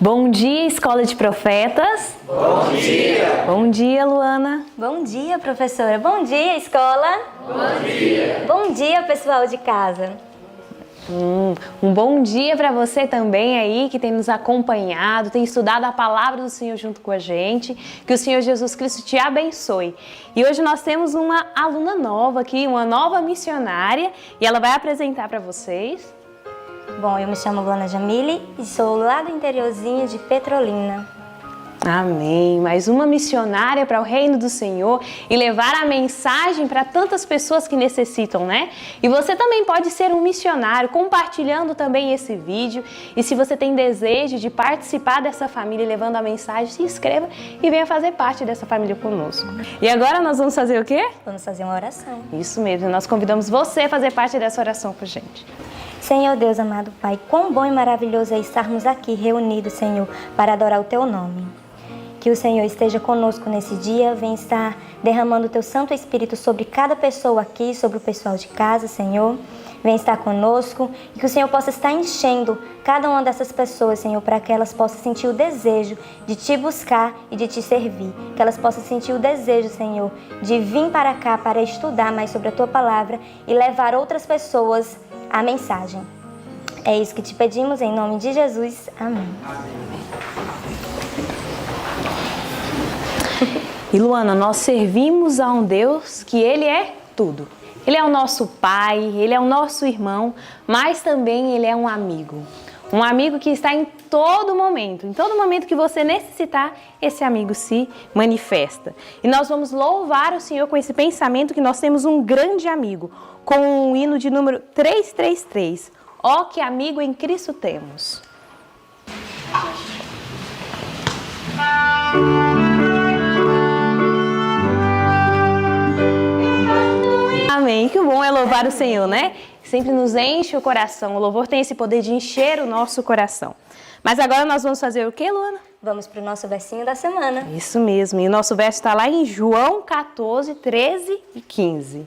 Bom dia, Escola de Profetas. Bom dia. Bom dia, Luana. Bom dia, professora. Bom dia, escola. Bom dia. Bom dia, pessoal de casa. Um bom dia para você também aí que tem nos acompanhado, tem estudado a palavra do Senhor junto com a gente. Que o Senhor Jesus Cristo te abençoe. E hoje nós temos uma aluna nova aqui, uma nova missionária, e ela vai apresentar para vocês. Bom, eu me chamo Luana Jamile e sou lá do interiorzinho de Petrolina. Amém. Mais uma missionária para o reino do Senhor e levar a mensagem para tantas pessoas que necessitam, né? E você também pode ser um missionário, compartilhando também esse vídeo. E se você tem desejo de participar dessa família levando a mensagem, se inscreva e venha fazer parte dessa família conosco. E agora nós vamos fazer o quê? Vamos fazer uma oração. Isso mesmo, nós convidamos você a fazer parte dessa oração com a gente. Senhor Deus, amado Pai, quão bom e maravilhoso é estarmos aqui reunidos, Senhor, para adorar o Teu nome. Que o Senhor esteja conosco nesse dia, venha estar derramando o Teu Santo Espírito sobre cada pessoa aqui, sobre o pessoal de casa, Senhor. Venha estar conosco e que o Senhor possa estar enchendo cada uma dessas pessoas, Senhor, para que elas possam sentir o desejo de Te buscar e de Te servir. Que elas possam sentir o desejo, Senhor, de vir para cá para estudar mais sobre a Tua Palavra e levar outras pessoas a mensagem. É isso que te pedimos, em nome de Jesus. Amém. E Luana, nós servimos a um Deus que Ele é tudo. Ele é o nosso Pai, Ele é o nosso irmão, mas também Ele é um amigo. Um amigo que está em todo momento que você necessitar, esse amigo se manifesta. E nós vamos louvar o Senhor com esse pensamento que nós temos um grande amigo, com o hino de número 333. Ó, que amigo em Cristo temos. Amém, que bom é louvar o Senhor, né? Sempre nos enche o coração. O louvor tem esse poder de encher o nosso coração. Mas agora nós vamos fazer o quê, Luana? Vamos para o nosso versinho da semana. Isso mesmo, e o nosso verso está lá em João 14, 13 e 15.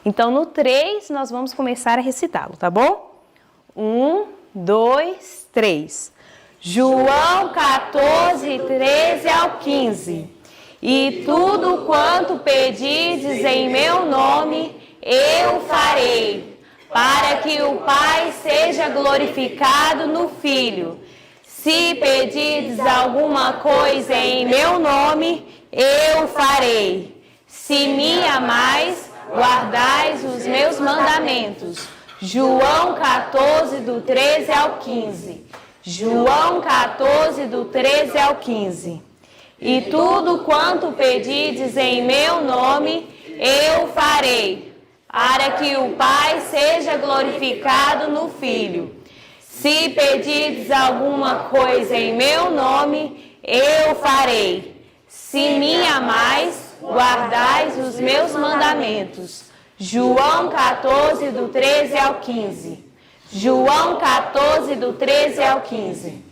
Então no 3 nós vamos começar a recitá-lo, tá bom? 1, 2, 3. João 14, 13 ao 15. E tudo quanto pedides em meu nome, eu farei, para que o Pai seja glorificado no Filho. Se pedirdes alguma coisa em meu nome, eu farei. Se me amais, guardais os meus mandamentos. João 14, do 13 ao 15. João 14, do 13 ao 15. E tudo quanto pedides em meu nome, eu farei, para que o Pai seja glorificado no Filho. Se pedirdes alguma coisa em meu nome, eu farei. Se me amais, guardais os meus mandamentos. João 14, do 13 ao 15. João 14, do 13 ao 15.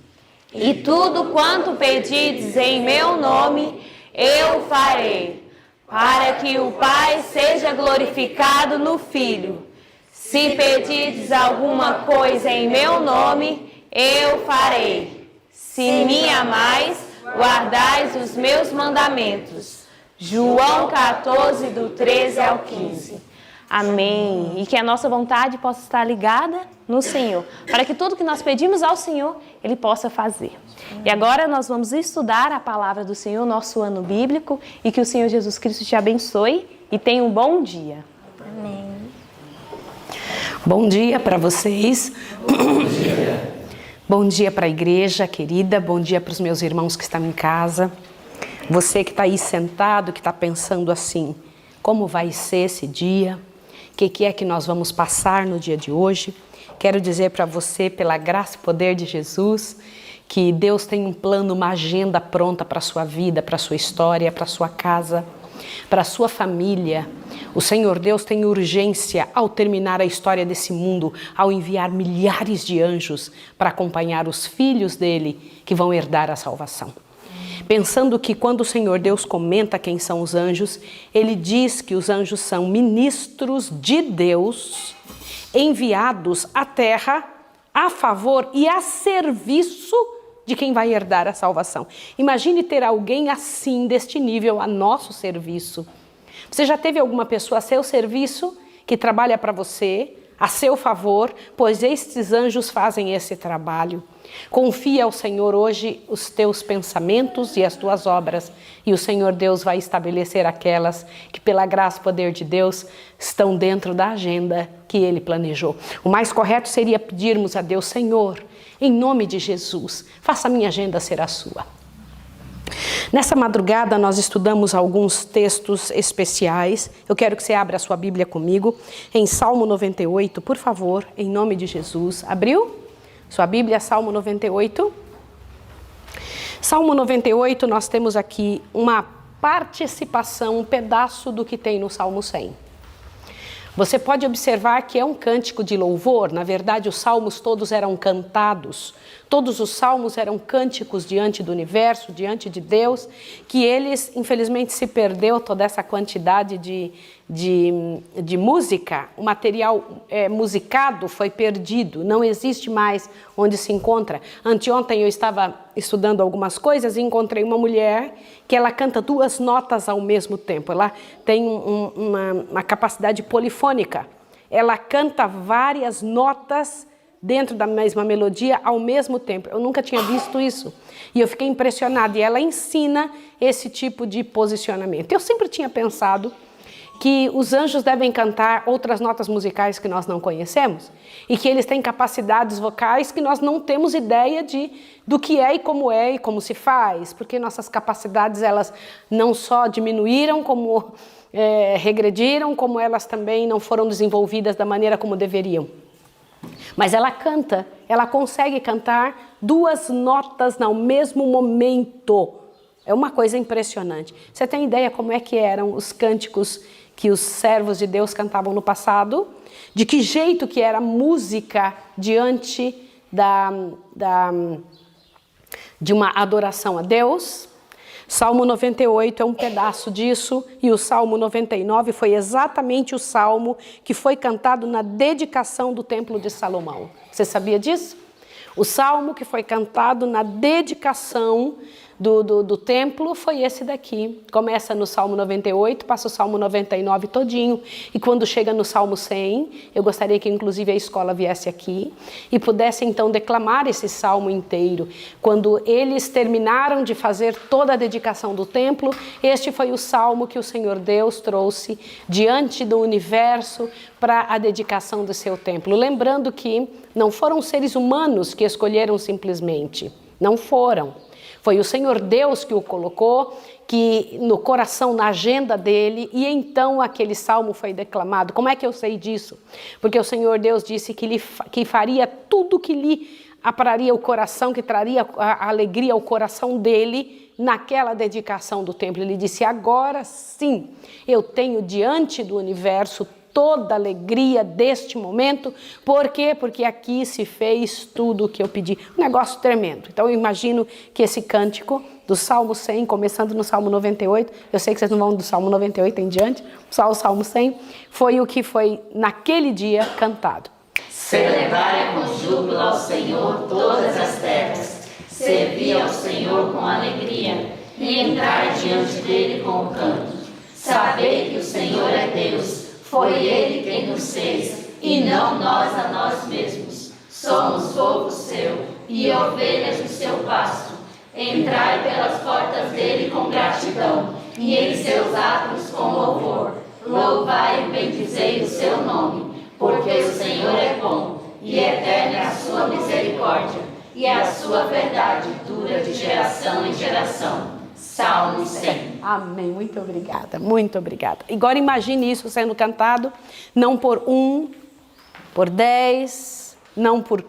E tudo quanto pedides em meu nome, eu farei, para que o Pai seja glorificado no Filho. Se pedirdes alguma coisa em meu nome, eu farei. Se me amais, guardais os meus mandamentos. João 14, do 13 ao 15. Amém. E que a nossa vontade possa estar ligada no Senhor, para que tudo que nós pedimos ao Senhor, Ele possa fazer. E agora nós vamos estudar a palavra do Senhor, nosso ano bíblico, e que o Senhor Jesus Cristo te abençoe e tenha um bom dia. Amém. Bom dia para vocês. Bom dia. Bom dia para a igreja querida, bom dia para os meus irmãos que estão em casa. Você que está aí sentado, que está pensando assim, como vai ser esse dia? O que é que nós vamos passar no dia de hoje? Quero dizer para você, pela graça e poder de Jesus, que Deus tem um plano, uma agenda pronta para a sua vida, para a sua história, para a sua casa, para a sua família. O Senhor Deus tem urgência ao terminar a história desse mundo, ao enviar milhares de anjos para acompanhar os filhos dele que vão herdar a salvação. Pensando que quando o Senhor Deus comenta quem são os anjos, Ele diz que os anjos são ministros de Deus, enviados à terra a favor e a serviço de de quem vai herdar a salvação. Imagine ter alguém assim, deste nível, a nosso serviço. Você já teve alguma pessoa a seu serviço que trabalha para você, a seu favor, pois estes anjos fazem esse trabalho. Confia ao Senhor hoje os teus pensamentos e as tuas obras, e o Senhor Deus vai estabelecer aquelas que, pela graça e poder de Deus, estão dentro da agenda que Ele planejou. O mais correto seria pedirmos a Deus: Senhor, em nome de Jesus, faça a minha agenda ser a sua. Nessa madrugada nós estudamos alguns textos especiais. Eu quero que você abra a sua Bíblia comigo em Salmo 98, por favor, em nome de Jesus. Abriu? Sua Bíblia, Salmo 98. Salmo 98, nós temos aqui uma participação, um pedaço do que tem no Salmo 100. Você pode observar que é um cântico de louvor. Na verdade, os salmos todos eram cantados. Todos os salmos eram cânticos diante do universo, diante de Deus, que eles, infelizmente, se perdeu toda essa quantidade de música. O material musicado foi perdido, não existe mais onde se encontra. Anteontem eu estava estudando algumas coisas e encontrei uma mulher que ela canta 2 notas ao mesmo tempo. Ela tem uma capacidade polifônica. Ela canta várias notas dentro da mesma melodia ao mesmo tempo. Eu nunca tinha visto isso. E eu fiquei impressionada. E ela ensina esse tipo de posicionamento. Eu sempre tinha pensado que os anjos devem cantar outras notas musicais que nós não conhecemos e que eles têm capacidades vocais que nós não temos ideia do que é e como se faz, porque nossas capacidades, elas não só diminuíram, como regrediram, como elas também não foram desenvolvidas da maneira como deveriam. Mas ela canta, ela consegue cantar 2 notas no mesmo momento. É uma coisa impressionante. Você tem ideia como é que eram os cânticos que os servos de Deus cantavam no passado? De que jeito que era a música diante de uma adoração a Deus? Salmo 98 é um pedaço disso, e o Salmo 99 foi exatamente o salmo que foi cantado na dedicação do Templo de Salomão. Você sabia disso? O salmo que foi cantado na dedicação do templo foi esse daqui. Começa no Salmo 98, passa o Salmo 99 todinho, e quando chega no Salmo 100, eu gostaria que inclusive a escola viesse aqui e pudesse então declamar esse salmo inteiro. Quando eles terminaram de fazer toda a dedicação do templo, este foi o salmo que o Senhor Deus trouxe diante do universo para a dedicação do seu templo. Lembrando que não foram seres humanos que escolheram simplesmente, não foram. Foi o Senhor Deus que o colocou no coração, na agenda dele, e então aquele salmo foi declamado. Como é que eu sei disso? Porque o Senhor Deus disse que faria tudo que lhe apraria o coração, que traria a alegria ao coração dele naquela dedicação do templo. Ele disse: agora sim, eu tenho diante do universo toda a alegria deste momento. Por quê? Porque aqui se fez tudo o que eu pedi. Um negócio tremendo. Então eu imagino que esse cântico do Salmo 100, começando no Salmo 98, eu sei que vocês não vão do Salmo 98 em diante, só o Salmo 100, foi o que foi naquele dia cantado. Celebrai com júbilo ao Senhor todas as terras, servi ao Senhor com alegria e entrai diante dele com o canto. Sabei que o Senhor é Deus. Foi Ele quem nos fez, e não nós a nós mesmos. Somos povo seu, e ovelhas do seu pasto. Entrai pelas portas dele com gratidão, e em seus átrios com louvor. Louvai e bendizei o seu nome, porque o Senhor é bom, e eterna é a sua misericórdia, e a sua verdade dura de geração em geração. Salmo 100. Amém, muito obrigada, muito obrigada. Agora imagine isso sendo cantado, não por 1, por 10, não por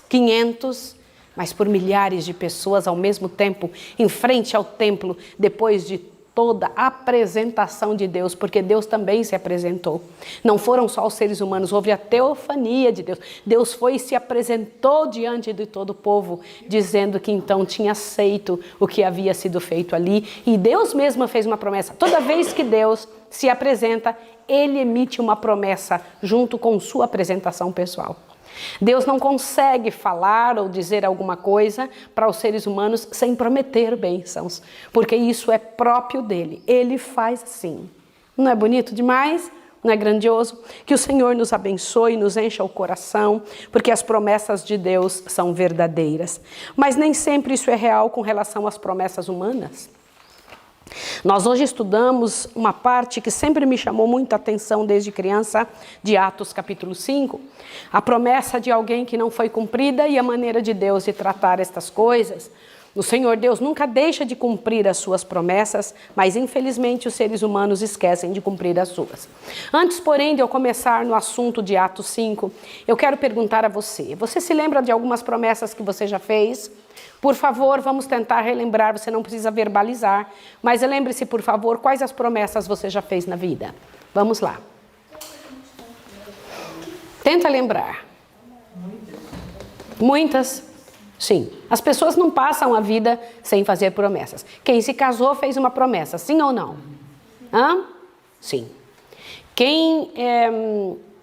500, mas por milhares de pessoas ao mesmo tempo, em frente ao templo, depois de toda a apresentação de Deus, porque Deus também se apresentou. Não foram só os seres humanos, houve a teofania de Deus. Deus foi e se apresentou diante de todo o povo, dizendo que então tinha aceito o que havia sido feito ali. E Deus mesmo fez uma promessa. Toda vez que Deus se apresenta, Ele emite uma promessa junto com sua apresentação pessoal. Deus não consegue falar ou dizer alguma coisa para os seres humanos sem prometer bênçãos, porque isso é próprio dele. Ele faz assim. Não é bonito demais? Não é grandioso? Que o Senhor nos abençoe, nos encha o coração, porque as promessas de Deus são verdadeiras. Mas nem sempre isso é real com relação às promessas humanas. Nós hoje estudamos uma parte que sempre me chamou muita atenção desde criança, de Atos capítulo 5, a promessa de alguém que não foi cumprida e a maneira de Deus de tratar estas coisas. O Senhor Deus nunca deixa de cumprir as suas promessas, mas infelizmente os seres humanos esquecem de cumprir as suas. Antes, porém, de eu começar no assunto de Atos 5, eu quero perguntar a você, você se lembra de algumas promessas que você já fez? Por favor, vamos tentar relembrar, você não precisa verbalizar, mas lembre-se, por favor, quais as promessas você já fez na vida. Vamos lá. Tenta lembrar. Muitas? Sim. As pessoas não passam a vida sem fazer promessas. Quem se casou fez uma promessa, sim ou não? Hã? Sim. Quem,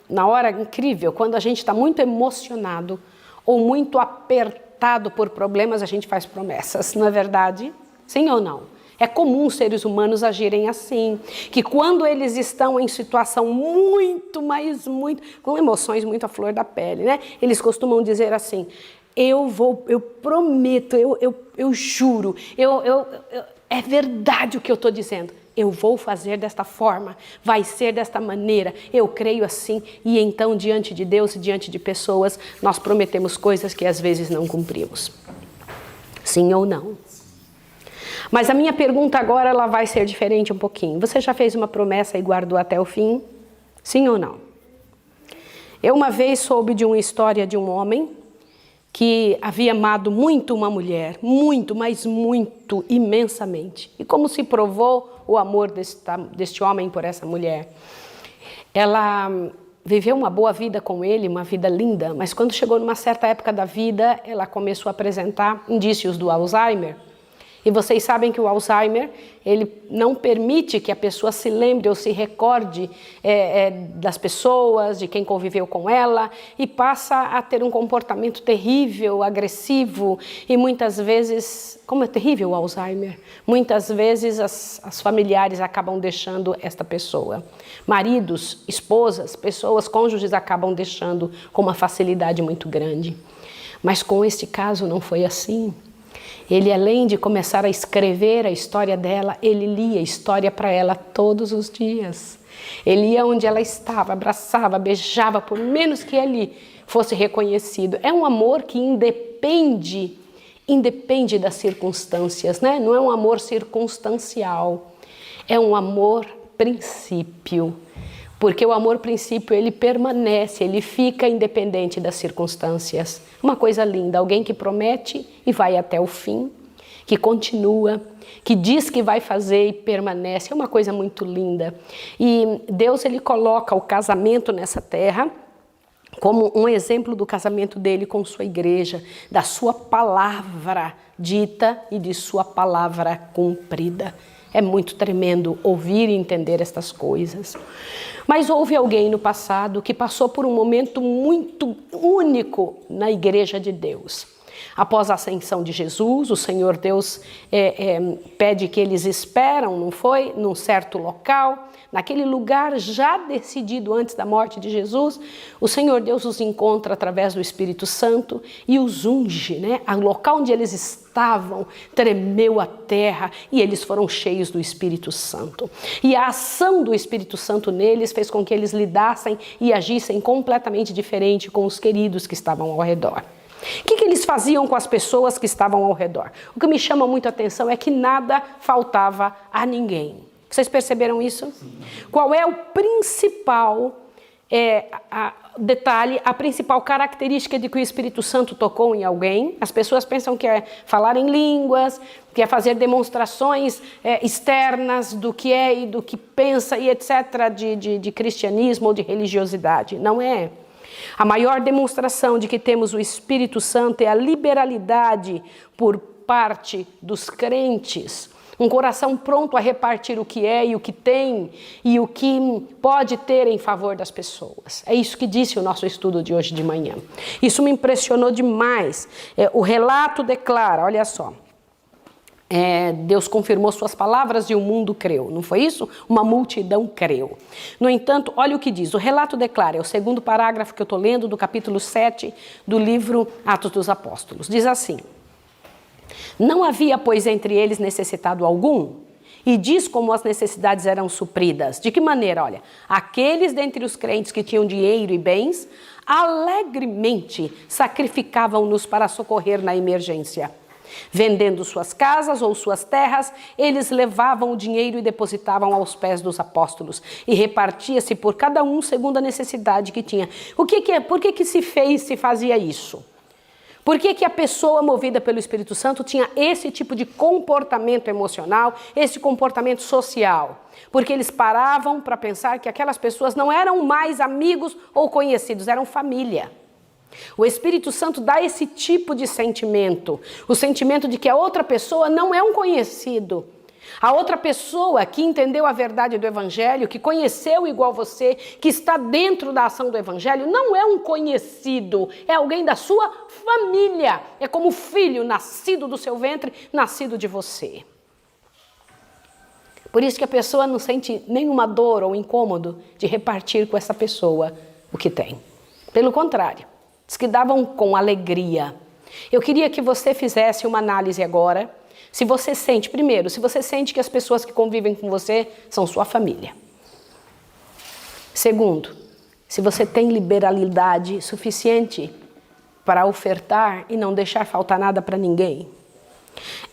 na hora incrível, quando a gente está muito emocionado ou muito apertado por problemas, a gente faz promessas, não é verdade? Sim ou não? É comum os seres humanos agirem assim, que quando eles estão em situação muito, com emoções muito à flor da pele, né? Eles costumam dizer assim, eu prometo, eu juro, é verdade o que eu estou dizendo. Eu vou fazer desta forma, vai ser desta maneira, eu creio assim. E então, diante de Deus e diante de pessoas, nós prometemos coisas que às vezes não cumprimos. Sim ou não? Mas a minha pergunta agora ela vai ser diferente um pouquinho. Você já fez uma promessa e guardou até o fim? Sim ou não? Eu uma vez soube de uma história de um homem que havia amado muito uma mulher, muito, mas muito, imensamente. E como se provou o amor deste homem por essa mulher? Ela viveu uma boa vida com ele, uma vida linda, mas quando chegou numa certa época da vida, ela começou a apresentar indícios do Alzheimer. E vocês sabem que o Alzheimer, ele não permite que a pessoa se lembre ou se recorde das pessoas, de quem conviveu com ela, e passa a ter um comportamento terrível, agressivo, e muitas vezes, como é terrível o Alzheimer, muitas vezes as familiares acabam deixando esta pessoa. Maridos, esposas, pessoas, cônjuges acabam deixando com uma facilidade muito grande. Mas com este caso não foi assim. Ele, além de começar a escrever a história dela, ele lia a história para ela todos os dias. Ele ia onde ela estava, abraçava, beijava, por menos que ele fosse reconhecido. É um amor que independe das circunstâncias, né? Não é um amor circunstancial, é um amor princípio. Porque o amor princípio, ele permanece, ele fica independente das circunstâncias. Uma coisa linda, alguém que promete e vai até o fim, que continua, que diz que vai fazer e permanece. É uma coisa muito linda. E Deus, ele coloca o casamento nessa terra como um exemplo do casamento dele com sua igreja, da sua palavra dita e de sua palavra cumprida. É muito tremendo ouvir e entender estas coisas. Mas houve alguém no passado que passou por um momento muito único na igreja de Deus. Após a ascensão de Jesus, o Senhor Deus pede que eles esperam, não foi? Num certo local. Naquele lugar já decidido antes da morte de Jesus, o Senhor Deus os encontra através do Espírito Santo e os unge, né? O local onde eles estavam tremeu a terra e eles foram cheios do Espírito Santo. E a ação do Espírito Santo neles fez com que eles lidassem e agissem completamente diferente com os queridos que estavam ao redor. O que eles faziam com as pessoas que estavam ao redor? O que me chama muito a atenção é que nada faltava a ninguém. Vocês perceberam isso? Sim. Qual é o principal detalhe, a principal característica de que o Espírito Santo tocou em alguém? As pessoas pensam que é falar em línguas, que é fazer demonstrações externas do que é e do que pensa e etc. de cristianismo ou de religiosidade. Não é. A maior demonstração de que temos o Espírito Santo é a liberalidade por parte dos crentes, Um coração pronto a repartir o que é e o que tem e o que pode ter em favor das pessoas. É isso que disse o nosso estudo de hoje de manhã. Isso me impressionou demais. O relato declara, olha só. Deus confirmou suas palavras e o mundo creu, não foi isso? Uma multidão creu. No entanto, olha o que diz, o relato declara, é o segundo parágrafo que eu estou lendo do capítulo 7 do livro Atos dos Apóstolos. Diz assim: não havia, pois, entre eles necessitado algum, e diz como as necessidades eram supridas. De que maneira? Olha, aqueles dentre os crentes que tinham dinheiro e bens, alegremente sacrificavam-nos para socorrer na emergência. Vendendo suas casas ou suas terras, eles levavam o dinheiro e depositavam aos pés dos apóstolos, e repartia-se por cada um segundo a necessidade que tinha. Por que se fazia isso? Por que a pessoa movida pelo Espírito Santo tinha esse tipo de comportamento emocional, esse comportamento social? Porque eles paravam para pensar que aquelas pessoas não eram mais amigos ou conhecidos, eram família. O Espírito Santo dá esse tipo de sentimento, o sentimento de que a outra pessoa não é um conhecido. A outra pessoa que entendeu a verdade do Evangelho, que conheceu igual você, que está dentro da ação do Evangelho, não é um conhecido, é alguém da sua família. É como filho nascido do seu ventre, nascido de você. Por isso que a pessoa não sente nenhuma dor ou incômodo de repartir com essa pessoa o que tem. Pelo contrário, diz que davam com alegria. Eu queria que você fizesse uma análise agora. Se você sente, primeiro, se você sente que as pessoas que convivem com você são sua família. Segundo, se você tem liberalidade suficiente para ofertar e não deixar faltar nada para ninguém.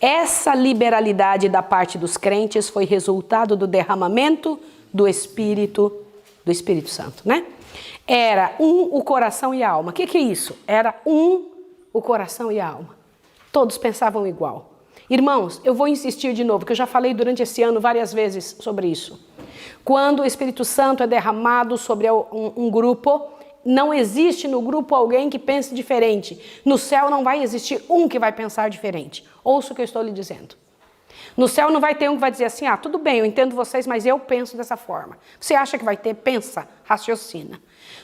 Essa liberalidade da parte dos crentes foi resultado do derramamento do Espírito Santo, né? Era o coração e a alma. O que é isso? Era o coração e a alma. Todos pensavam igual. Irmãos, eu vou insistir de novo, porque eu já falei durante esse ano várias vezes sobre isso. Quando o Espírito Santo é derramado sobre um grupo, não existe no grupo alguém que pense diferente. No céu não vai existir um que vai pensar diferente. Ouça o que eu estou lhe dizendo. No céu não vai ter um que vai dizer assim, tudo bem, eu entendo vocês, mas eu penso dessa forma. Você acha que vai ter? Pensa, raciocina.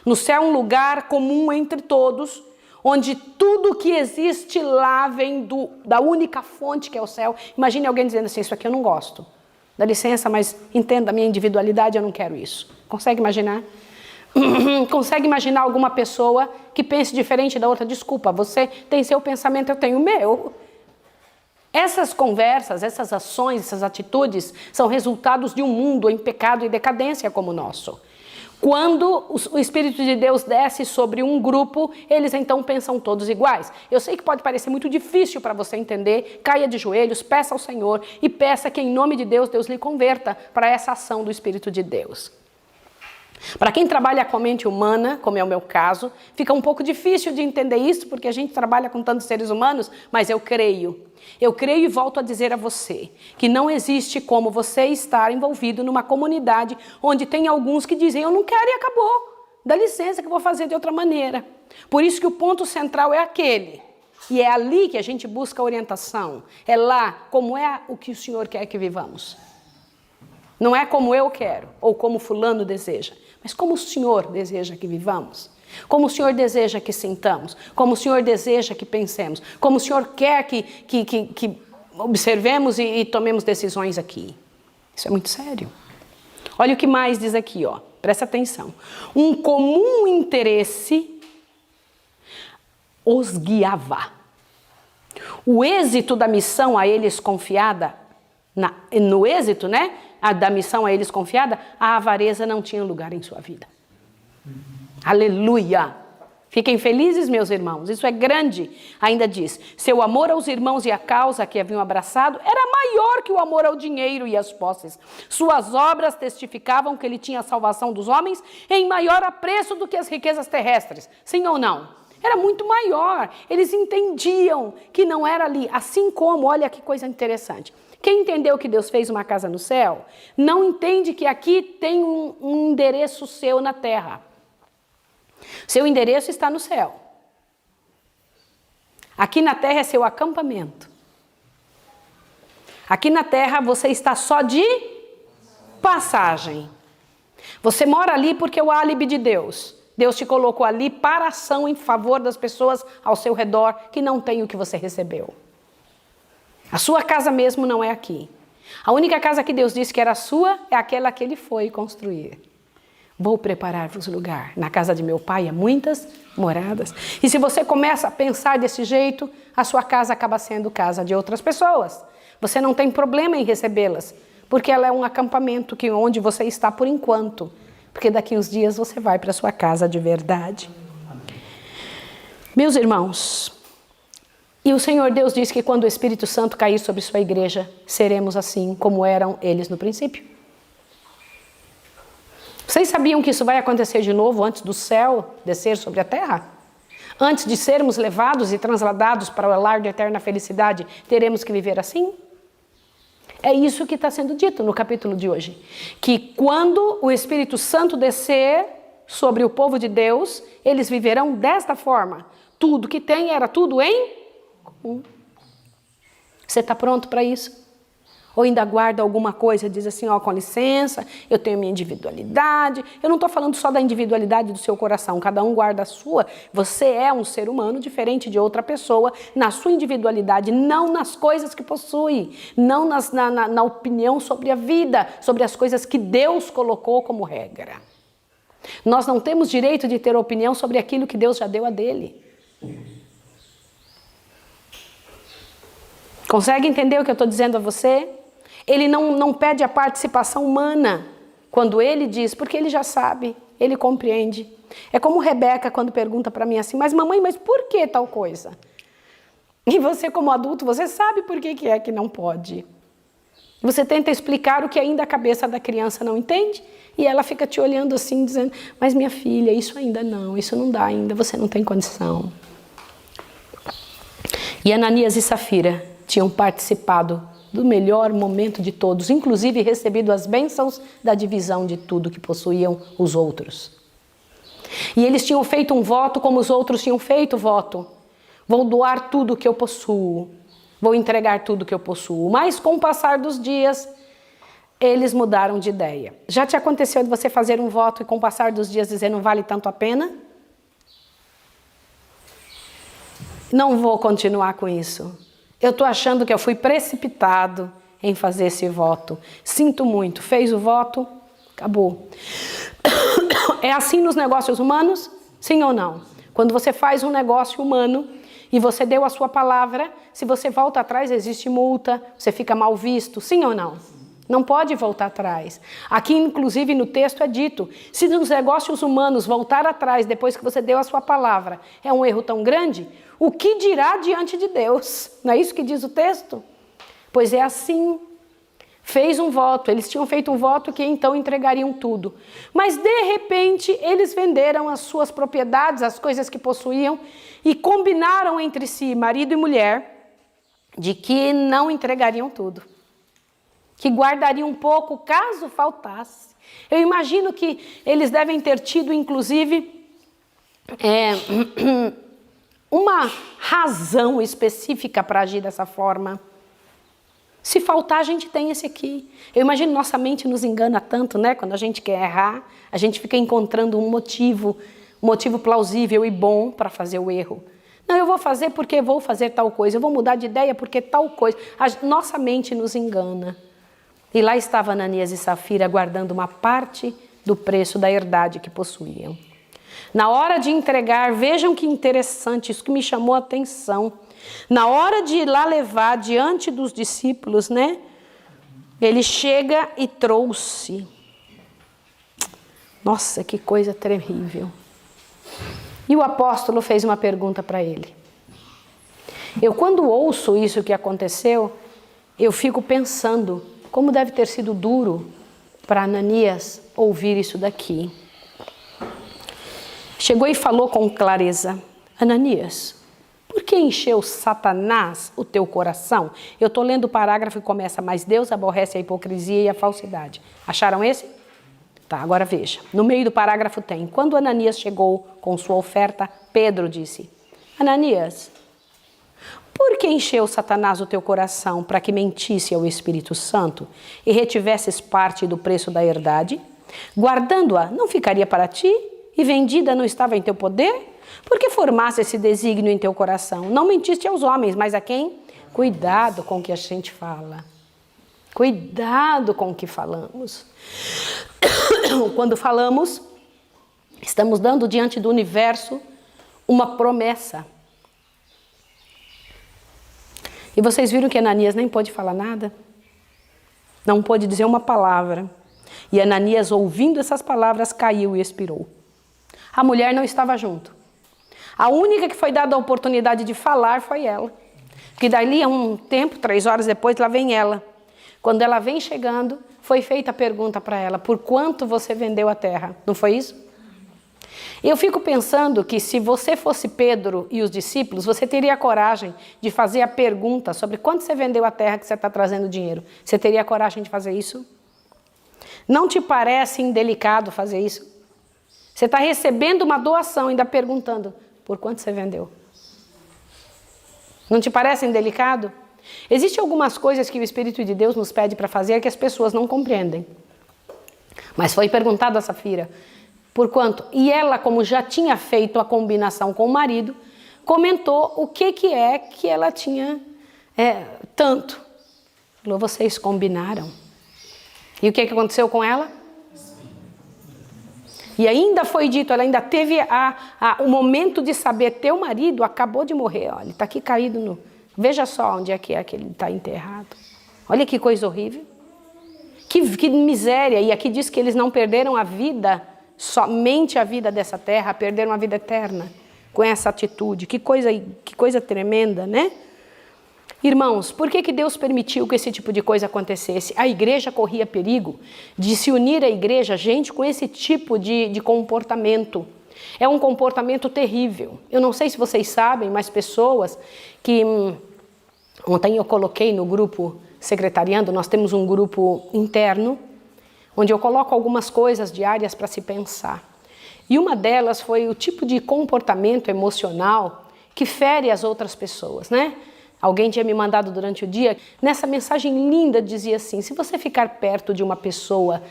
No céu é um lugar comum entre todos, onde tudo que existe lá vem da única fonte que é o céu. Imagine alguém dizendo assim, isso aqui eu não gosto. Dá licença, mas entenda a minha individualidade, eu não quero isso. Consegue imaginar? Consegue imaginar alguma pessoa que pense diferente da outra? Desculpa, você tem seu pensamento, eu tenho o meu. Essas conversas, essas ações, essas atitudes são resultados de um mundo em pecado e decadência como o nosso. Quando o Espírito de Deus desce sobre um grupo, eles então pensam todos iguais. Eu sei que pode parecer muito difícil para você entender, caia de joelhos, peça ao Senhor e peça que em nome de Deus, Deus lhe converta para essa ação do Espírito de Deus. Para quem trabalha com a mente humana, como é o meu caso, fica um pouco difícil de entender isso, porque a gente trabalha com tantos seres humanos, mas eu creio e volto a dizer a você, que não existe como você estar envolvido numa comunidade onde tem alguns que dizem, eu não quero e acabou, dá licença que eu vou fazer de outra maneira. Por isso que o ponto central é aquele, e é ali que a gente busca orientação, é lá como é o que o Senhor quer que vivamos. Não é como eu quero, ou como fulano deseja, mas como o Senhor deseja que vivamos. Como o Senhor deseja que sintamos, como o Senhor deseja que pensemos, como o Senhor quer que observemos e tomemos decisões aqui. Isso é muito sério. Olha o que mais diz aqui, presta atenção. Um comum interesse os guiava. O êxito da missão a eles confiada, no êxito, né, da missão a eles confiada, a avareza não tinha lugar em sua vida. Aleluia! Fiquem felizes, meus irmãos, isso é grande. Ainda diz, seu amor aos irmãos e à causa que haviam abraçado era maior que o amor ao dinheiro e às posses. Suas obras testificavam que ele tinha a salvação dos homens em maior apreço do que as riquezas terrestres. Sim ou não? Era muito maior. Eles entendiam que não era ali. Assim como, olha que coisa interessante. Quem entendeu que Deus fez uma casa no céu, não entende que aqui tem um endereço seu na terra. Seu endereço está no céu. Aqui na terra é seu acampamento. Aqui na terra você está só de passagem. Você mora ali porque é o álibi de Deus. Deus te colocou ali para ação em favor das pessoas ao seu redor que não têm o que você recebeu. A sua casa mesmo não é aqui. A única casa que Deus disse que era sua é aquela que Ele foi construir. Vou preparar-vos lugar. Na casa de meu pai há muitas moradas. E se você começa a pensar desse jeito, a sua casa acaba sendo casa de outras pessoas. Você não tem problema em recebê-las, porque ela é um acampamento onde você está por enquanto. Porque daqui uns dias você vai para a sua casa de verdade. Meus irmãos, e o Senhor Deus diz que quando o Espírito Santo cair sobre sua igreja, seremos assim como eram eles no princípio. Vocês sabiam que isso vai acontecer de novo antes do céu descer sobre a terra? Antes de sermos levados e transladados para o lar de eterna felicidade, teremos que viver assim? É isso que está sendo dito no capítulo de hoje. Que quando o Espírito Santo descer sobre o povo de Deus, eles viverão desta forma. Tudo que tem era tudo em comum. Você está pronto para isso? Ou ainda guarda alguma coisa, diz assim, ó, com licença, eu tenho minha individualidade. Eu não estou falando só da individualidade do seu coração, cada um guarda a sua. Você é um ser humano diferente de outra pessoa, na sua individualidade, não nas coisas que possui, não na opinião sobre a vida, sobre as coisas que Deus colocou como regra. Nós não temos direito de ter opinião sobre aquilo que Deus já deu a dele. Consegue entender o que eu estou dizendo a você? Ele não pede a participação humana quando ele diz, porque ele já sabe, ele compreende. É como Rebeca quando pergunta para mim assim, mas mamãe, mas por que tal coisa? E você como adulto, você sabe por que é que não pode. Você tenta explicar o que ainda a cabeça da criança não entende e ela fica te olhando assim, dizendo, mas minha filha, isso ainda não, isso não dá ainda, você não tem condição. E Ananias e Safira tinham participado do melhor momento de todos, inclusive recebido as bênçãos da divisão de tudo que possuíam os outros. E eles tinham feito um voto como os outros tinham feito voto. Vou doar tudo que eu possuo, vou entregar tudo que eu possuo. Mas com o passar dos dias, eles mudaram de ideia. Já te aconteceu de você fazer um voto e com o passar dos dias dizer não vale tanto a pena? Não vou continuar com isso. Eu estou achando que eu fui precipitado em fazer esse voto. Sinto muito. Fez o voto, acabou. É assim nos negócios humanos? Sim ou não? Quando você faz um negócio humano e você deu a sua palavra, se você volta atrás, existe multa, você fica mal visto. Sim ou não? Não pode voltar atrás. Aqui, inclusive, no texto é dito, se nos negócios humanos voltar atrás depois que você deu a sua palavra é um erro tão grande, o que dirá diante de Deus? Não é isso que diz o texto? Pois é assim. Fez um voto, eles tinham feito um voto que então entregariam tudo. Mas, de repente, eles venderam as suas propriedades, as coisas que possuíam, e combinaram entre si, marido e mulher, de que não entregariam tudo. Que guardariam um pouco caso faltasse. Eu imagino que eles devem ter tido, inclusive, uma razão específica para agir dessa forma. Se faltar, a gente tem esse aqui. Eu imagino, nossa mente nos engana tanto, né? Quando a gente quer errar, a gente fica encontrando um motivo plausível e bom para fazer o erro. Não, eu vou fazer porque vou fazer tal coisa, eu vou mudar de ideia porque tal coisa. Nossa mente nos engana. E lá estava Ananias e Safira guardando uma parte do preço da herdade que possuíam. Na hora de entregar, vejam que interessante, isso que me chamou a atenção. Na hora de ir lá levar diante dos discípulos, né? Ele chega e trouxe. Nossa, que coisa terrível. E o apóstolo fez uma pergunta para ele. Eu, quando ouço isso que aconteceu, eu fico pensando como deve ter sido duro para Ananias ouvir isso daqui. Chegou e falou com clareza, Ananias, por que encheu Satanás o teu coração? Eu estou lendo o parágrafo e começa, mas Deus aborrece a hipocrisia e a falsidade. Acharam esse? Tá, agora veja. No meio do parágrafo tem, quando Ananias chegou com sua oferta, Pedro disse, Ananias, Por que encheu Satanás o teu coração para que mentisse ao Espírito Santo e retivesses parte do preço da herdade? Guardando-a, não ficaria para ti? E vendida não estava em teu poder? Por que formaste esse desígnio em teu coração? Não mentiste aos homens, mas a quem? Cuidado com o que a gente fala. Cuidado com o que falamos. Quando falamos, estamos dando diante do universo uma promessa. E vocês viram que Ananias nem pôde falar nada? Não pôde dizer uma palavra. E Ananias, ouvindo essas palavras, caiu e expirou. A mulher não estava junto. A única que foi dada a oportunidade de falar foi ela. Porque dali a um tempo, 3 horas depois, lá vem ela. Quando ela vem chegando, foi feita a pergunta para ela: por quanto você vendeu a terra? Não foi isso? Eu fico pensando que se você fosse Pedro e os discípulos, você teria coragem de fazer a pergunta sobre quanto você vendeu a terra que você está trazendo dinheiro. Você teria coragem de fazer isso? Não te parece indelicado fazer isso? Você está recebendo uma doação e ainda perguntando por quanto você vendeu. Não te parece indelicado? Existem algumas coisas que o Espírito de Deus nos pede para fazer que as pessoas não compreendem. Mas foi perguntado a Safira por quanto. E ela, como já tinha feito a combinação com o marido, comentou o que é que ela tinha tanto. Falou: vocês combinaram. E o que aconteceu com ela? E ainda foi dito, ela ainda teve o momento de saber: teu marido acabou de morrer, ó, ele está aqui caído no... Veja só onde é que ele está enterrado. Olha que coisa horrível. Que miséria. E aqui diz que eles não perderam a vida, somente a vida dessa terra, perderam a vida eterna com essa atitude. Que coisa tremenda, né? Irmãos, por que Deus permitiu que esse tipo de coisa acontecesse? A igreja corria perigo de se unir à igreja, gente, com esse tipo de comportamento. É um comportamento terrível. Eu não sei se vocês sabem, mas pessoas que... Ontem eu coloquei no grupo Secretariando, nós temos um grupo interno, onde eu coloco algumas coisas diárias para se pensar. E uma delas foi o tipo de comportamento emocional que fere as outras pessoas, né? Alguém tinha me mandado durante o dia, nessa mensagem linda, dizia assim: se você ficar perto de uma pessoa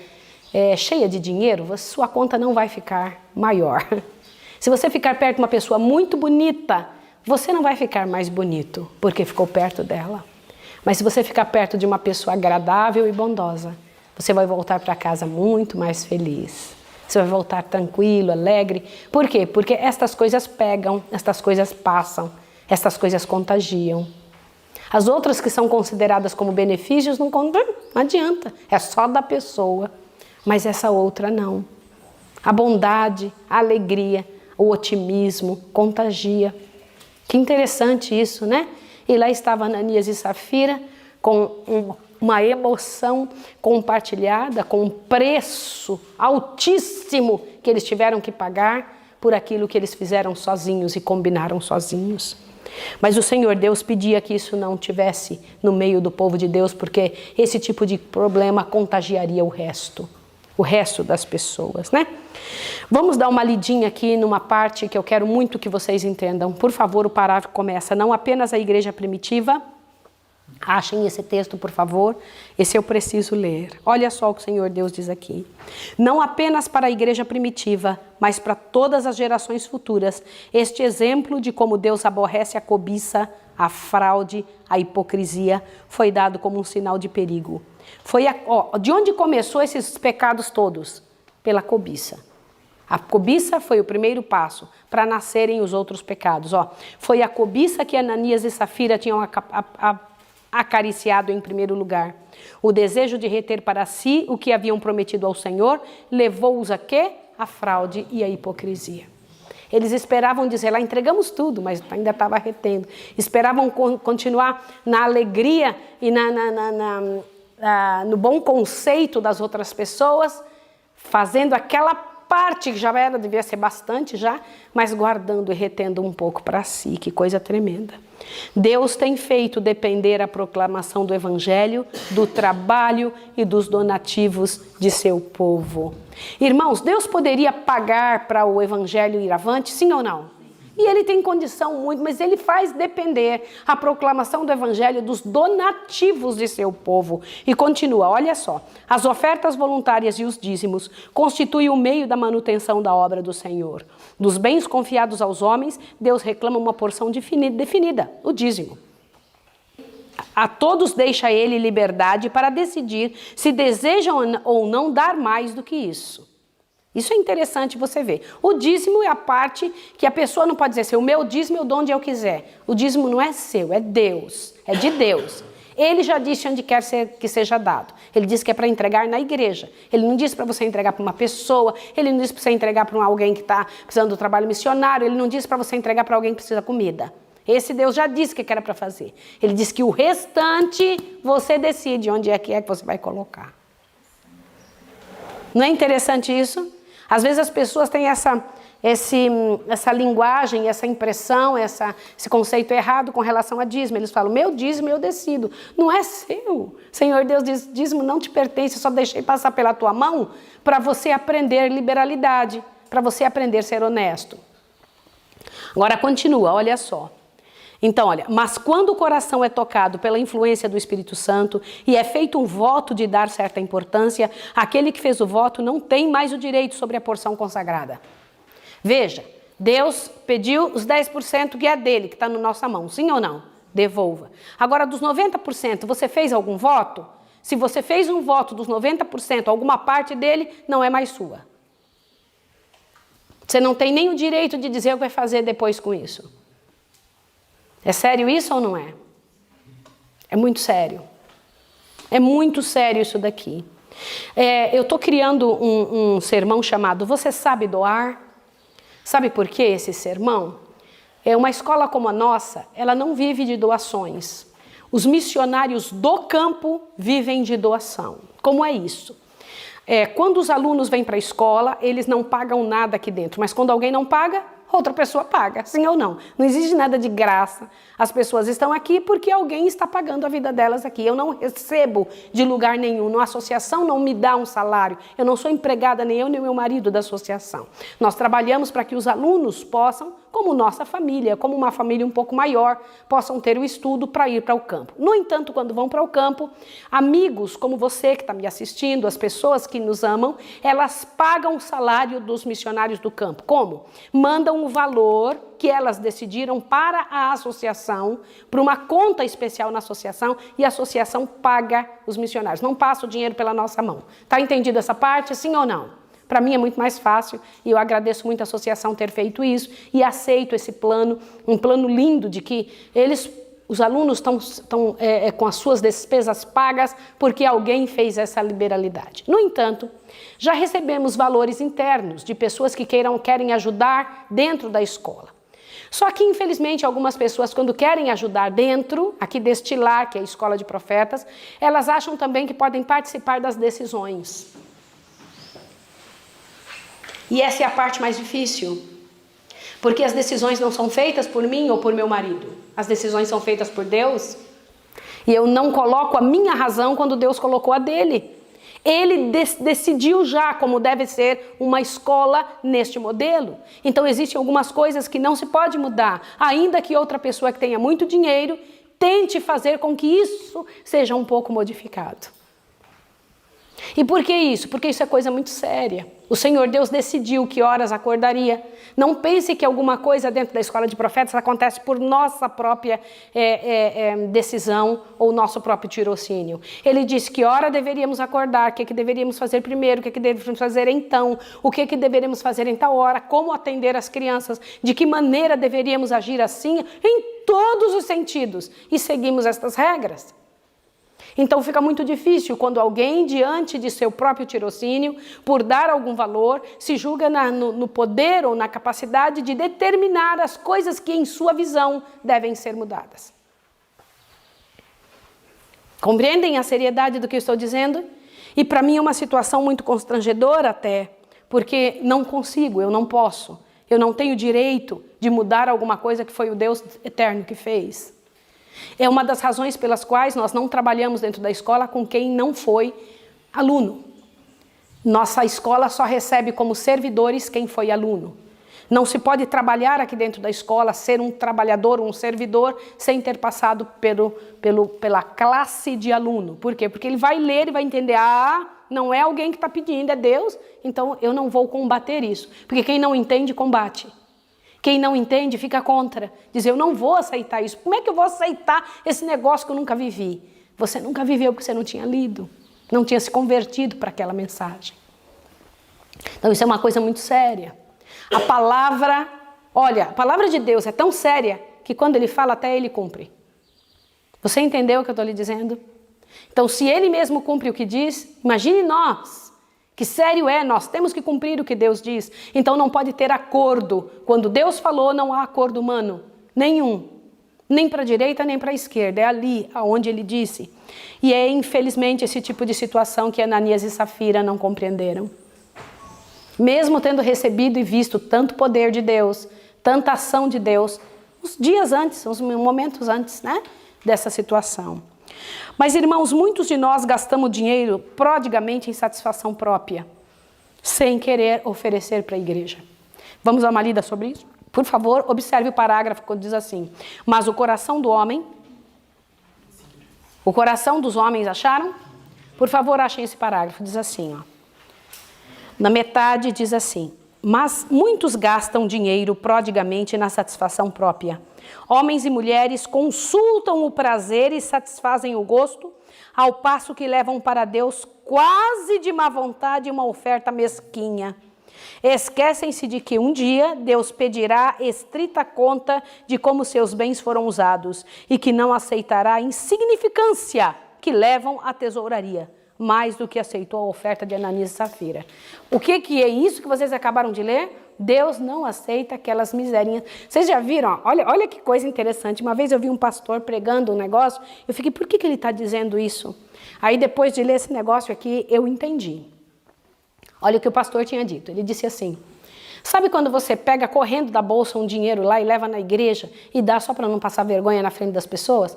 cheia de dinheiro, sua conta não vai ficar maior. Se você ficar perto de uma pessoa muito bonita, você não vai ficar mais bonito, porque ficou perto dela. Mas se você ficar perto de uma pessoa agradável e bondosa, você vai voltar para casa muito mais feliz. Você vai voltar tranquilo, alegre. Por quê? Porque estas coisas pegam, estas coisas passam, estas coisas contagiam. As outras que são consideradas como benefícios não adianta, é só da pessoa. Mas essa outra não. A bondade, a alegria, o otimismo contagia. Que interessante isso, né? E lá estava Ananias e Safira com uma emoção compartilhada, com um preço altíssimo que eles tiveram que pagar por aquilo que eles fizeram sozinhos e combinaram sozinhos. Mas o Senhor Deus pedia que isso não tivesse no meio do povo de Deus, porque esse tipo de problema contagiaria o resto das pessoas, né? Vamos dar uma lidinha aqui numa parte que eu quero muito que vocês entendam. Por favor, o parágrafo começa: não apenas a igreja primitiva. Achem esse texto, por favor. Esse eu preciso ler. Olha só o que o Senhor Deus diz aqui. Não apenas para a igreja primitiva, mas para todas as gerações futuras, este exemplo de como Deus aborrece a cobiça, a fraude, a hipocrisia, foi dado como um sinal de perigo. De onde começou esses pecados todos? Pela cobiça. A cobiça foi o primeiro passo para nascerem os outros pecados. Foi a cobiça que Ananias e Safira tinham acariciado em primeiro lugar. O desejo de reter para si o que haviam prometido ao Senhor levou-os a quê? A fraude e a hipocrisia. Eles esperavam dizer lá: entregamos tudo, mas ainda estava retendo. Esperavam continuar na alegria e no bom conceito das outras pessoas, fazendo aquela parte que já devia ser bastante já, mas guardando e retendo um pouco para si. Que coisa tremenda. Deus tem feito depender a proclamação do Evangelho, do trabalho e dos donativos de seu povo. Irmãos, Deus poderia pagar para o Evangelho ir avante, sim ou não? E ele tem condição muito, mas ele faz depender a proclamação do evangelho dos donativos de seu povo. E continua, olha só, as ofertas voluntárias e os dízimos constituem o meio da manutenção da obra do Senhor. Dos bens confiados aos homens, Deus reclama uma porção definida, o dízimo. A todos deixa ele liberdade para decidir se desejam ou não dar mais do que isso. Isso é interessante você ver. O dízimo é a parte que a pessoa não pode dizer assim, o meu dízimo eu dou onde eu quiser. O dízimo não é seu, é Deus, é de Deus. Ele já disse onde quer que seja dado. Ele disse que é para entregar na igreja. Ele não disse para você entregar para uma pessoa, ele não disse para você entregar para alguém que está precisando do trabalho missionário, ele não disse para você entregar para alguém que precisa de comida. Esse Deus já disse que era para fazer. Ele disse que o restante você decide onde é que você vai colocar. Não é interessante isso? Às vezes as pessoas têm essa linguagem, essa impressão, esse conceito errado com relação a dízimo. Eles falam, meu dízimo eu decido. Não é seu. Senhor Deus diz, dízimo não te pertence, eu só deixei passar pela tua mão para você aprender liberalidade, para você aprender a ser honesto. Agora continua, olha só. Então, olha, mas quando o coração é tocado pela influência do Espírito Santo e é feito um voto de dar certa importância, aquele que fez o voto não tem mais o direito sobre a porção consagrada. Veja, Deus pediu os 10% que é dele, que está na nossa mão, sim ou não? Devolva. Agora, dos 90%, você fez algum voto? Se você fez um voto dos 90%, alguma parte dele não é mais sua. Você não tem nem o direito de dizer o que vai fazer depois com isso. É sério isso ou não é? É muito sério. É muito sério isso daqui. Eu estou criando um sermão chamado Você Sabe Doar? Sabe por que esse sermão? Uma escola como a nossa, ela não vive de doações. Os missionários do campo vivem de doação. Como é isso? Quando os alunos vêm para a escola, eles não pagam nada aqui dentro, mas quando alguém não paga, outra pessoa paga, sim ou não? Não existe nada de graça. As pessoas estão aqui porque alguém está pagando a vida delas aqui. Eu não recebo de lugar nenhum. A associação não me dá um salário. Eu não sou empregada, nem eu, nem meu marido da associação. Nós trabalhamos para que os alunos possam, como nossa família, como uma família um pouco maior, possam ter o estudo para ir para o campo. No entanto, quando vão para o campo, amigos como você que está me assistindo, as pessoas que nos amam, elas pagam o salário dos missionários do campo. Como? Mandam o valor que elas decidiram para a associação, para uma conta especial na associação, e a associação paga os missionários. Não passa o dinheiro pela nossa mão. Está entendido essa parte, sim ou não? Para mim é muito mais fácil e eu agradeço muito a associação ter feito isso e aceito esse plano, um plano lindo de que os alunos estão com as suas despesas pagas porque alguém fez essa liberalidade. No entanto, já recebemos valores internos de pessoas que querem ajudar dentro da escola. Só que, infelizmente, algumas pessoas, quando querem ajudar dentro, aqui deste lar, que é a Escola de Profetas, elas acham também que podem participar das decisões. E essa é a parte mais difícil, porque as decisões não são feitas por mim ou por meu marido. As decisões são feitas por Deus. E eu não coloco a minha razão quando Deus colocou a dele. Ele decidiu já como deve ser uma escola neste modelo. Então existem algumas coisas que não se pode mudar, ainda que outra pessoa que tenha muito dinheiro tente fazer com que isso seja um pouco modificado. E por que isso? Porque isso é coisa muito séria. O Senhor Deus decidiu que horas acordaria. Não pense que alguma coisa dentro da Escola de Profetas acontece por nossa própria decisão ou nosso próprio tirocínio. Ele disse que hora deveríamos acordar, o que deveríamos fazer primeiro, o que deveríamos fazer então, o que deveríamos fazer em tal hora, como atender as crianças, de que maneira deveríamos agir assim, em todos os sentidos. E seguimos estas regras. Então fica muito difícil quando alguém, diante de seu próprio tirocínio, por dar algum valor, se julga no poder ou na capacidade de determinar as coisas que, em sua visão, devem ser mudadas. Compreendem a seriedade do que eu estou dizendo? E para mim é uma situação muito constrangedora até, porque não consigo, eu não posso, eu não tenho direito de mudar alguma coisa que foi o Deus eterno que fez. É uma das razões pelas quais nós não trabalhamos dentro da escola com quem não foi aluno. Nossa escola só recebe como servidores quem foi aluno. Não se pode trabalhar aqui dentro da escola, ser um trabalhador, um servidor, sem ter passado pela classe de aluno. Por quê? Porque ele vai ler e vai entender, não é alguém que está pedindo, é Deus, então eu não vou combater isso. Porque quem não entende, combate. Quem não entende, fica contra. Diz, eu não vou aceitar isso. Como é que eu vou aceitar esse negócio que eu nunca vivi? Você nunca viveu porque você não tinha lido, não tinha se convertido para aquela mensagem. Então isso é uma coisa muito séria. A palavra de Deus é tão séria que quando ele fala até ele cumpre. Você entendeu o que eu estou lhe dizendo? Então se ele mesmo cumpre o que diz, imagine nós. Que sério é, nós temos que cumprir o que Deus diz. Então não pode ter acordo. Quando Deus falou, não há acordo humano. Nenhum. Nem para a direita, nem para a esquerda. É ali onde ele disse. E é infelizmente esse tipo de situação que Ananias e Safira não compreenderam. Mesmo tendo recebido e visto tanto poder de Deus, tanta ação de Deus, uns dias antes, uns momentos antes, né, dessa situação. Mas, irmãos, muitos de nós gastamos dinheiro prodigamente em satisfação própria, sem querer oferecer para a igreja. Vamos dar uma lida sobre isso? Por favor, observe o parágrafo quando diz assim, mas o coração dos homens, acharam? Por favor, achem esse parágrafo, diz assim, na metade diz assim, mas muitos gastam dinheiro prodigamente na satisfação própria. Homens e mulheres consultam o prazer e satisfazem o gosto, ao passo que levam para Deus quase de má vontade uma oferta mesquinha. Esquecem-se de que um dia Deus pedirá estrita conta de como seus bens foram usados e que não aceitará a insignificância que levam à tesouraria, mais do que aceitou a oferta de Ananias e Safira. O que é isso que vocês acabaram de ler? Deus não aceita aquelas miserinhas. Vocês já viram? Olha que coisa interessante. Uma vez eu vi um pastor pregando um negócio, eu fiquei, por que ele está dizendo isso? Aí depois de ler esse negócio aqui, eu entendi. Olha o que o pastor tinha dito. Ele disse assim, sabe quando você pega correndo da bolsa um dinheiro lá e leva na igreja e dá só para não passar vergonha na frente das pessoas?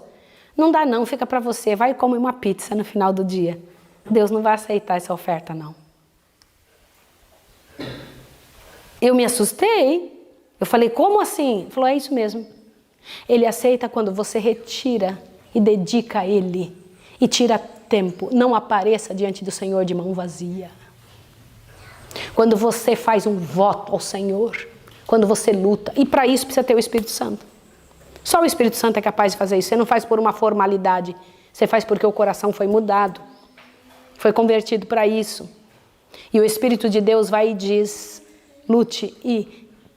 Não dá não, fica para você. Vai e come uma pizza no final do dia. Deus não vai aceitar essa oferta, não. Eu me assustei. Eu falei, como assim? Ele falou, é isso mesmo. Ele aceita quando você retira e dedica a Ele. E tira tempo. Não apareça diante do Senhor de mão vazia. Quando você faz um voto ao Senhor. Quando você luta. E para isso precisa ter o Espírito Santo. Só o Espírito Santo é capaz de fazer isso. Você não faz por uma formalidade. Você faz porque o coração foi mudado. Foi convertido para isso. E o Espírito de Deus vai e diz, lute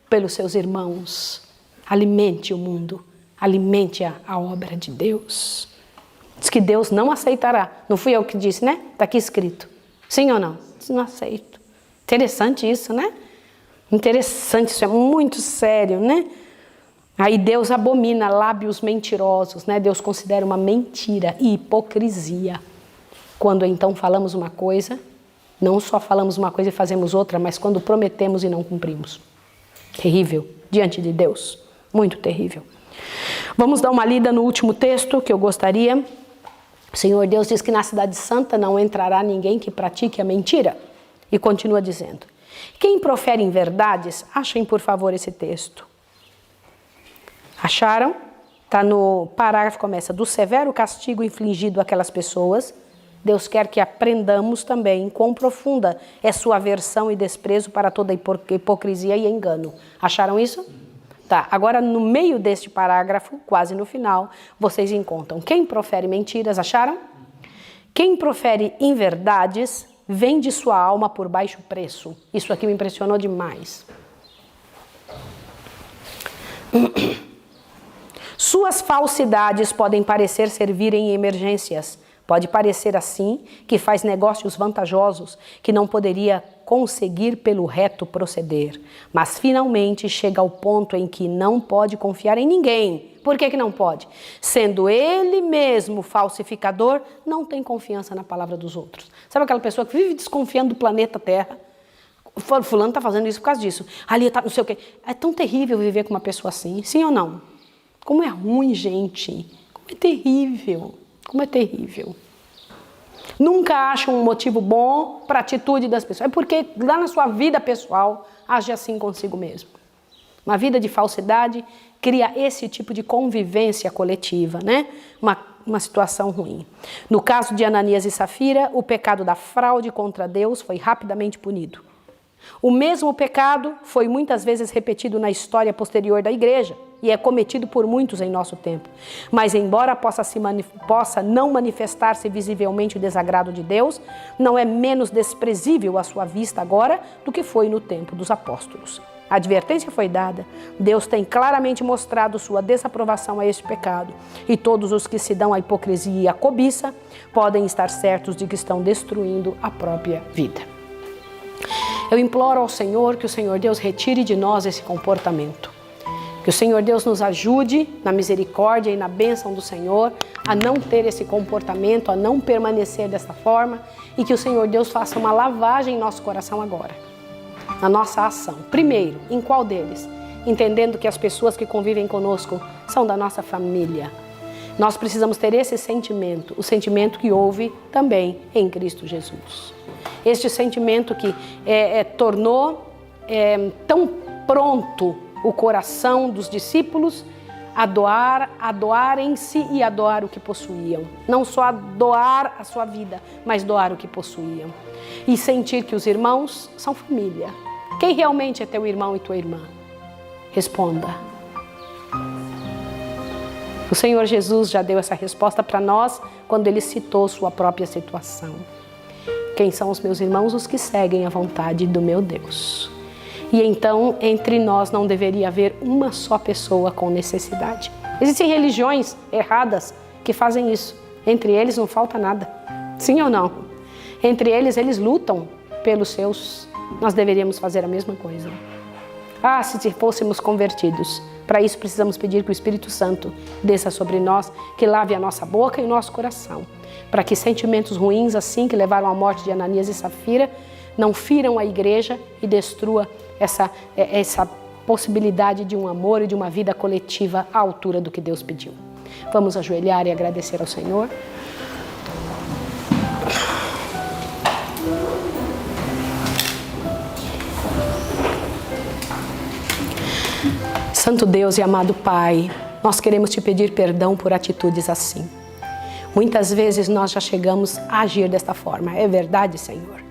pelos seus irmãos. Alimente o mundo. Alimente a obra de Deus. Diz que Deus não aceitará. Não fui eu que disse, né? Está aqui escrito. Sim ou não? Diz, não aceito. Interessante isso, né? Interessante, isso é muito sério, né? Aí Deus abomina lábios mentirosos, né? Deus considera uma mentira e hipocrisia. Quando então falamos uma coisa, não só falamos uma coisa e fazemos outra, mas quando prometemos e não cumprimos. Terrível, diante de Deus, muito terrível. Vamos dar uma lida no último texto que eu gostaria. O Senhor Deus diz que na cidade santa não entrará ninguém que pratique a mentira. E continua dizendo, quem profere inverdades, achem por favor esse texto. Acharam? Está no parágrafo, começa, do severo castigo infligido àquelas pessoas, Deus quer que aprendamos também quão profunda é sua aversão e desprezo para toda hipocrisia e engano. Acharam isso? Tá, agora no meio deste parágrafo, quase no final, vocês encontram quem profere mentiras, acharam? Quem profere inverdades, vende sua alma por baixo preço. Isso aqui me impressionou demais. Suas falsidades podem parecer servir em emergências. Pode parecer assim que faz negócios vantajosos que não poderia conseguir pelo reto proceder. Mas finalmente chega ao ponto em que não pode confiar em ninguém. Por que não pode? Sendo ele mesmo falsificador, não tem confiança na palavra dos outros. Sabe aquela pessoa que vive desconfiando do planeta Terra? Fulano está fazendo isso por causa disso. Ali está não sei o quê. É tão terrível viver com uma pessoa assim, sim ou não? Como é ruim, gente. Como é terrível. Como é terrível. Nunca acham um motivo bom para a atitude das pessoas. É porque lá na sua vida pessoal, age assim consigo mesmo. Uma vida de falsidade cria esse tipo de convivência coletiva, né? Uma situação ruim. No caso de Ananias e Safira, o pecado da fraude contra Deus foi rapidamente punido. O mesmo pecado foi muitas vezes repetido na história posterior da igreja e é cometido por muitos em nosso tempo. Mas embora possa não manifestar-se visivelmente o desagrado de Deus, não é menos desprezível à sua vista agora do que foi no tempo dos apóstolos. A advertência foi dada. Deus tem claramente mostrado sua desaprovação a este pecado. E todos os que se dão à hipocrisia e à cobiça podem estar certos de que estão destruindo a própria vida. Eu imploro ao Senhor que o Senhor Deus retire de nós esse comportamento. Que o Senhor Deus nos ajude na misericórdia e na bênção do Senhor a não ter esse comportamento, a não permanecer dessa forma e que o Senhor Deus faça uma lavagem em nosso coração agora. Na nossa ação. Primeiro, em qual deles? Entendendo que as pessoas que convivem conosco são da nossa família. Nós precisamos ter esse sentimento, o sentimento que houve também em Cristo Jesus. Este sentimento que tornou tão pronto o coração dos discípulos a doarem-se e a doar o que possuíam. Não só a doar a sua vida, mas doar o que possuíam. E sentir que os irmãos são família. Quem realmente é teu irmão e tua irmã? Responda. O Senhor Jesus já deu essa resposta para nós quando Ele citou sua própria situação. Quem são os meus irmãos? Os que seguem a vontade do meu Deus. E então, entre nós não deveria haver uma só pessoa com necessidade. Existem religiões erradas que fazem isso. Entre eles não falta nada. Sim ou não? Entre eles lutam pelos seus. Nós deveríamos fazer a mesma coisa. Se fôssemos convertidos. Para isso precisamos pedir que o Espírito Santo desça sobre nós, que lave a nossa boca e o nosso coração. Para que sentimentos ruins assim que levaram à morte de Ananias e Safira não firam a igreja e destrua essa possibilidade de um amor e de uma vida coletiva à altura do que Deus pediu. Vamos ajoelhar e agradecer ao Senhor. Santo Deus e amado Pai, nós queremos te pedir perdão por atitudes assim. Muitas vezes nós já chegamos a agir desta forma, é verdade, Senhor?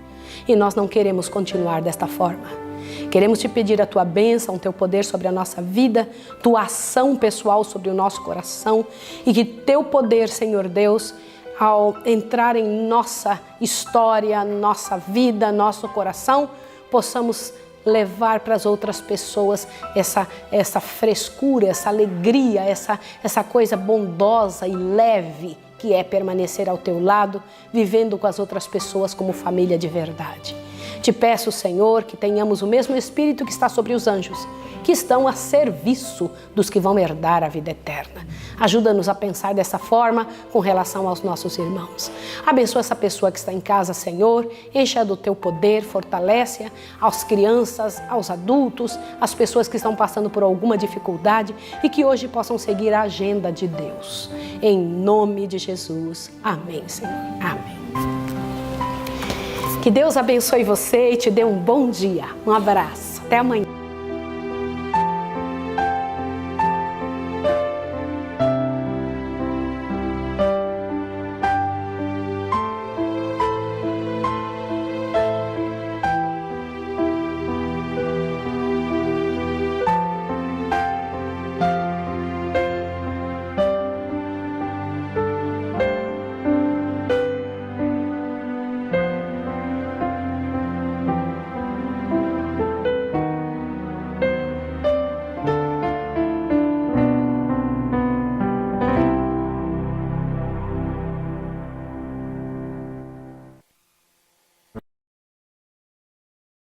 E nós não queremos continuar desta forma. Queremos te pedir a tua bênção, o teu poder sobre a nossa vida, tua ação pessoal sobre o nosso coração e que teu poder, Senhor Deus, ao entrar em nossa história, nossa vida, nosso coração, possamos levar para as outras pessoas essa frescura, essa alegria, essa coisa bondosa e leve que é permanecer ao teu lado, vivendo com as outras pessoas como família de verdade. Te peço, Senhor, que tenhamos o mesmo Espírito que está sobre os anjos, que estão a serviço dos que vão herdar a vida eterna. Ajuda-nos a pensar dessa forma com relação aos nossos irmãos. Abençoa essa pessoa que está em casa, Senhor, enche-a do teu poder, fortalece-a, às crianças, aos adultos, às pessoas que estão passando por alguma dificuldade e que hoje possam seguir a agenda de Deus. Em nome de Jesus. Amém, Senhor. Amém. Que Deus abençoe você e te dê um bom dia. Um abraço. Até amanhã.